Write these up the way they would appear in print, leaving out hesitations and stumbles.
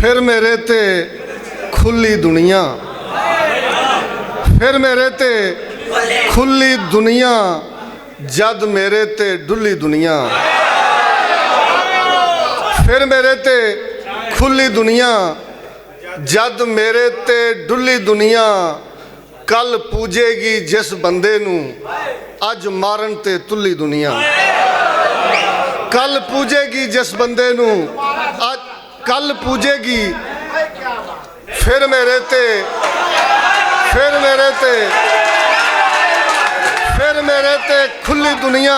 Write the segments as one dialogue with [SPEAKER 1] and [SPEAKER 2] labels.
[SPEAKER 1] फिर मेरे ते खुली दुनिया, फिर मेरे ते खुली दुनिया, जद मेरे ते डुली दुनिया। फिर मेरे ते खुली दुनिया, जद मेरे ते डुली दुनिया। कल पूजेगी जिस बंदे नू, अज मारन ते तुली दुनिया। कल पूजेगी जिस बंदे नू, अज कल पूजेगी। फिर मेरे ते, फिर मेरे ते, फिर मेरे ते खुली दुनिया,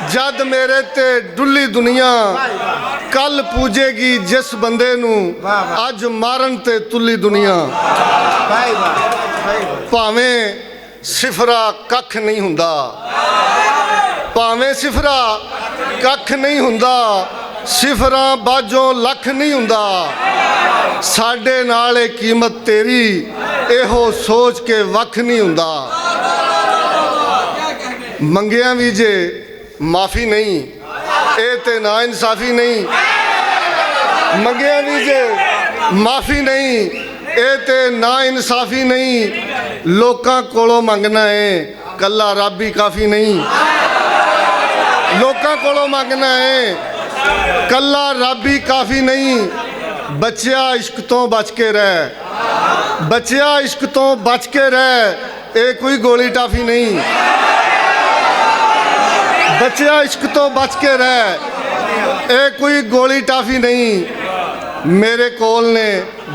[SPEAKER 1] जद मेरे ते डुली दुनिया। कल पूजेगी जिस बंदे नू, अज मारन ते तुली दुनिया। भावें सिफरा कख नहीं हुंदा, भावें सिफरा कख नहीं हुंदा, सिफरा बाजों लख नहीं हुंदा। साडे नाल ए कीमत तेरी, एहो सोच के वख नहीं हुंदा। मंगिया भी जे माफ़ी नहीं, ए ते ना इंसाफी नहीं। मंगिया भी जे माफ़ी नहीं, ए ते ना इंसाफी नहीं। लोकां कोलों मंगना है, कल्ला रब ही काफ़ी नहीं। लोकां कोलों मंगना है, कल्ला रब ही काफ़ी नहीं। बच्चिया इश्क तो बच के रह, बच्चिया इश्क तो बच के रह, ए कोई गोली टाफी नहीं। बच्चिया इश्क तो बच के रह, ए कोई गोली टाफी नहीं। मेरे कोल ने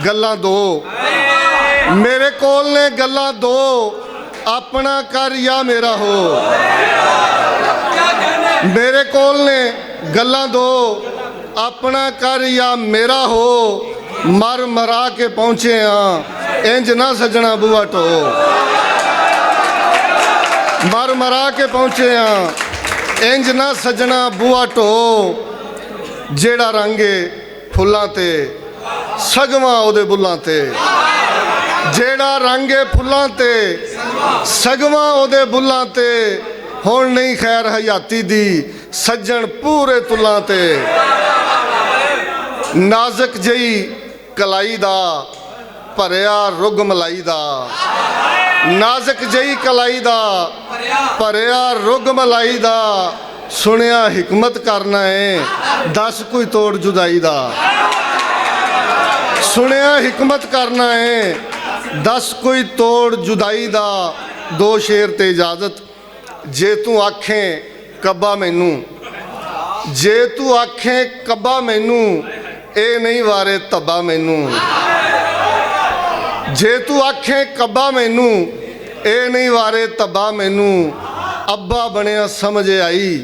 [SPEAKER 1] गल्लां दो, मेरे कोल ने गल्लां दो, अपना कर या मेरा हो। मेरे कोल ने गल्लां दो, अपना कर या मेरा हो। मर मरा के पहुँचे हाँ, इंज ना सजना बुआ टो। मर मरा के पहुँचे हाँ, इंज ना सजना बुआ टो। जेड़ा रंगे फुल्लां ते, सगवां ओदे बुल्लां ते। जेड़ा रंगे फुल्लां ते, सगवां ओदे बुल्लां ते। हुण नहीं खैर हयाती दी, सज्जन पूरे तुल्लां ते। नाजुक जही कलाई दा, भरिया रुग मलाई दा। नाजुक जही कलाई दा, भरिया रुग मलाई दा। सुनिया हिकमत करना है, दस कोई तोड़ जुदाई दा। सुनिया हिकमत करना है, दस कोई तोड़ जुदाई दा। दो शेर ते इजाजत। जे तू आखें कब्बा मैनू, जे तू आखें कब्बा मैनू, ए नहीं वारे तब्बा मैनू। जे तू आखें कब्बा मैनू, ए नहीं वारे तब्बा मैनू। अब्बा बनिया समझ आई,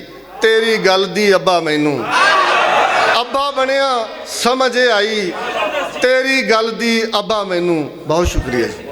[SPEAKER 1] तेरी गल दी अब्बा मैनू। अब्बा बनिया समझ आई, तेरी गल दी अब्बा मैनू। बहुत शुक्रिया जी।